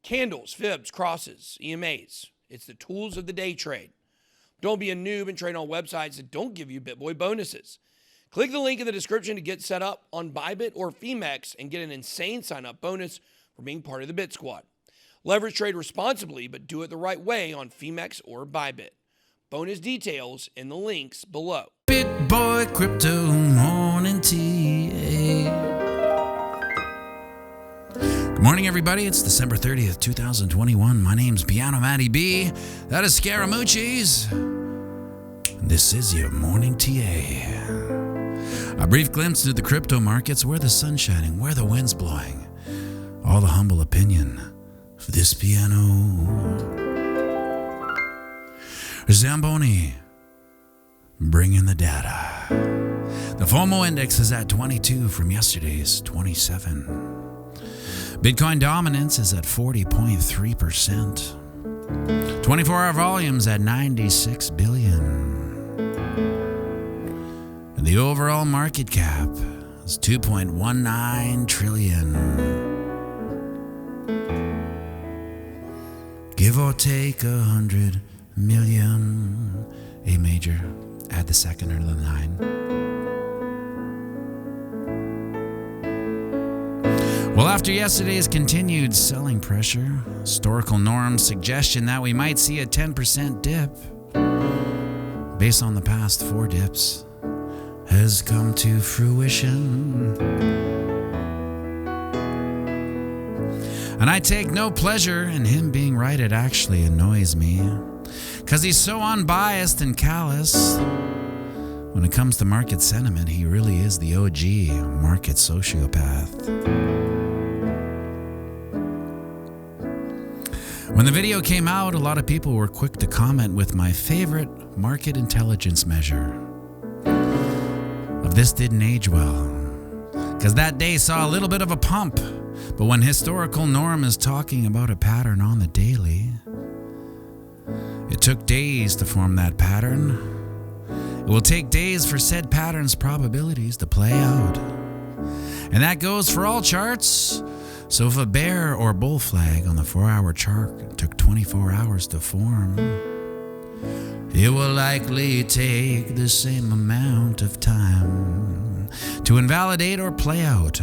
Candles, fibs, crosses, EMAs. It's the tools of the day trade. Don't be a noob and trade on websites that don't give you BitBoy bonuses. Click the link in the description to get set up on ByBit or Femex and get an insane sign-up bonus for being part of the BitSquad. Leverage trade responsibly, but do it the right way on Femex or ByBit. Bonus details in the links below. BitBoy Crypto Morning TA. Good morning, everybody. It's December 30th, 2021. My name's Matty B. That is Scaramucci's. This is your Morning TA. A brief glimpse into the crypto markets, where the sun's shining, where the wind's blowing. All the humble opinion of this piano. Zamboni, bring in the data. The FOMO index is at 22 from yesterday's 27. Bitcoin dominance is at 40.3%. 24-hour volumes at 96 billion. And the overall market cap is 2.19 trillion. Give or take 100 million. A major. Add the second or the 9. Well, after yesterday's continued selling pressure, historical norms suggestion that we might see a 10% dip based on the past 4 dips has come to fruition. And I take no pleasure in him being right. It actually annoys me, because he's so unbiased and callous. When it comes to market sentiment, he really is the OG market sociopath. When the video came out, a lot of people were quick to comment with my favorite market intelligence measure of this didn't age well, because that day saw a little bit of a pump. But when historical norm is talking about a pattern on the daily, it took days to form that pattern. It will take days for said pattern's probabilities to play out. And that goes for all charts. So if a bear or bull flag on the 4-hour chart took 24 hours to form, it will likely take the same amount of time to invalidate or play out.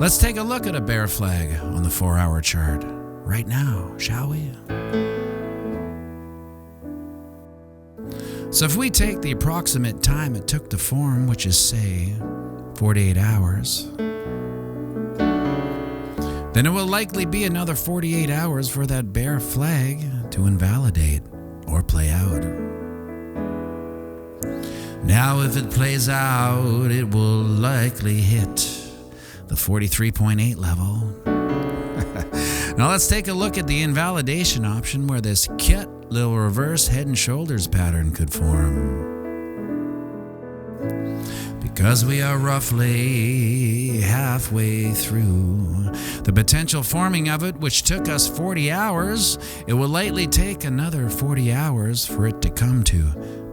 Let's take a look at a bear flag on the 4-hour chart right now, shall we? So if we take the approximate time it took to form, which is, say, 48 hours, then it will likely be another 48 hours for that bear flag to invalidate or play out. Now, if it plays out, it will likely hit the 43.8 level. Now let's take a look at the invalidation option, where this cute little reverse head and shoulders pattern could form. Because we are roughly halfway through the potential forming of it, which took us 40 hours, it will likely take another 40 hours for it to come to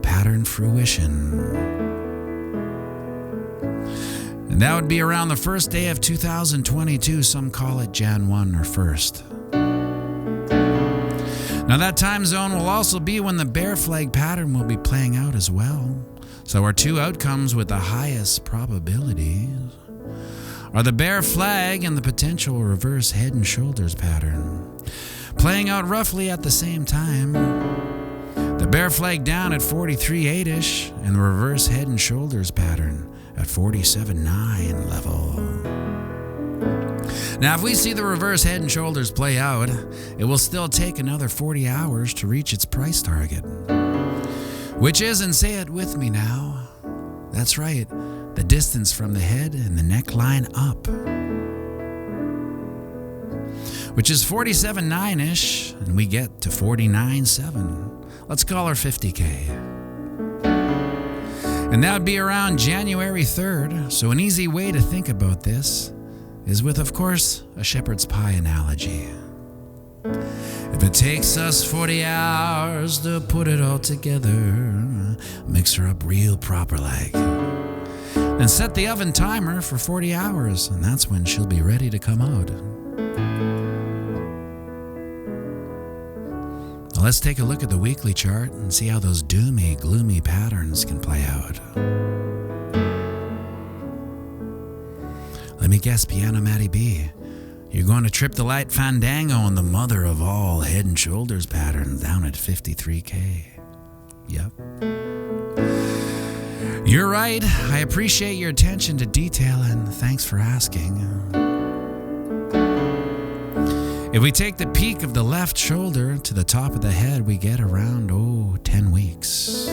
pattern fruition. And that would be around the first day of 2022. Some call it Jan 1 or 1st. Now that time zone will also be when the bear flag pattern will be playing out as well. So our 2 outcomes with the highest probability are the bear flag and the potential reverse head and shoulders pattern, playing out roughly at the same time. The bear flag down at 43.8-ish and the reverse head and shoulders pattern at 47.9 level. Now, if we see the reverse head and shoulders play out, it will still take another 40 hours to reach its price target, which is, and say it with me now, that's right, the distance from the head and the neckline up, which is 47.9-ish, and we get to 49.7. Let's call her 50K. And that would be around January 3rd. So an easy way to think about this is with, of course, a shepherd's pie analogy. If it takes us 40 hours to put it all together, mix her up real proper like, then set the oven timer for 40 hours, and that's when she'll be ready to come out. So let's take a look at the weekly chart and see how those doomy, gloomy patterns can play out. Let me guess, Piano Matty B. You're going to trip the light fandango on the mother of all head and shoulders patterns down at 53K. Yep. You're right. I appreciate your attention to detail and thanks for asking. If we take the peak of the left shoulder to the top of the head, we get around, 10 weeks.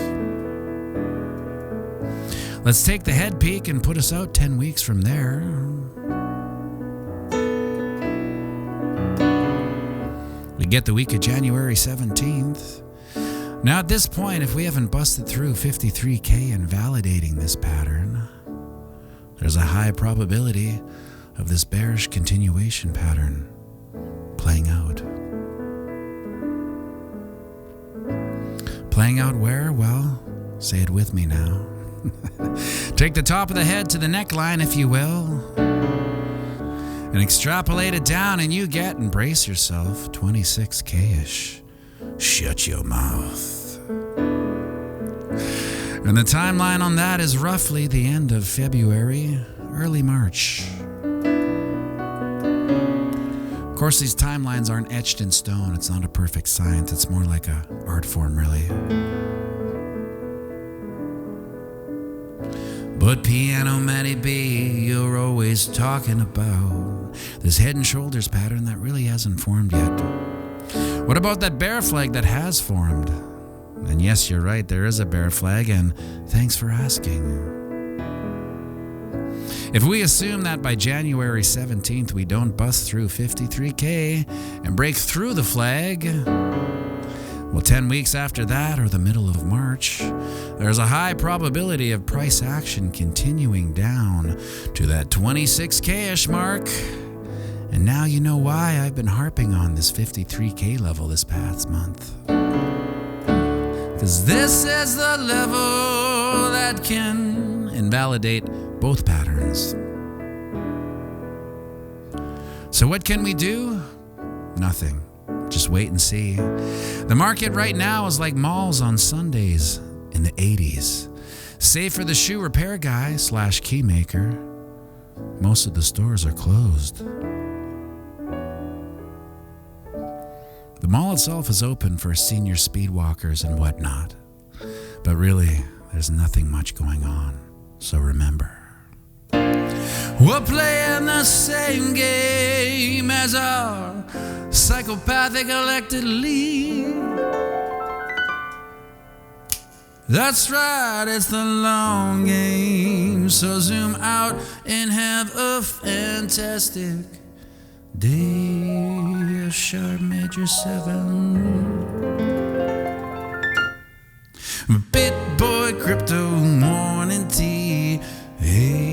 Let's take the head peak and put us out 10 weeks from there. We get the week of January 17th. Now at this point, if we haven't busted through 53K and validating this pattern, there's a high probability of this bearish continuation pattern playing out. Playing out where? Well, say it with me now. Take the top of the head to the neckline, if you will, and extrapolate it down, and you get, and brace yourself, 26K-ish. Shut your mouth. And the timeline on that is roughly the end of February, early March. Of course, these timelines aren't etched in stone. It's not a perfect science. It's more like an art form, really. But Piano Matty B, you're always talking about this head and shoulders pattern that really hasn't formed yet. What about that bear flag that has formed? And yes, you're right, there is a bear flag, and thanks for asking. If we assume that by January 17th we don't bust through 53K and break through the flag, well, 10 weeks after that, or the middle of March, there's a high probability of price action continuing down to that 26K-ish mark. And now you know why I've been harping on this 53K level this past month. Because this is the level that can invalidate both patterns. So what can we do? Nothing. Just wait and see. The market right now is like malls on Sundays in the 80s. Save for the shoe repair guy / keymaker, most of the stores are closed. The mall itself is open for senior speedwalkers and whatnot. But really, there's nothing much going on. So remember, we're playing the same game as our psychopathic elected lead. That's right, it's the long game. So zoom out and have a fantastic day. A sharp major 7. BitBoy Crypto Morning Tea. Hey.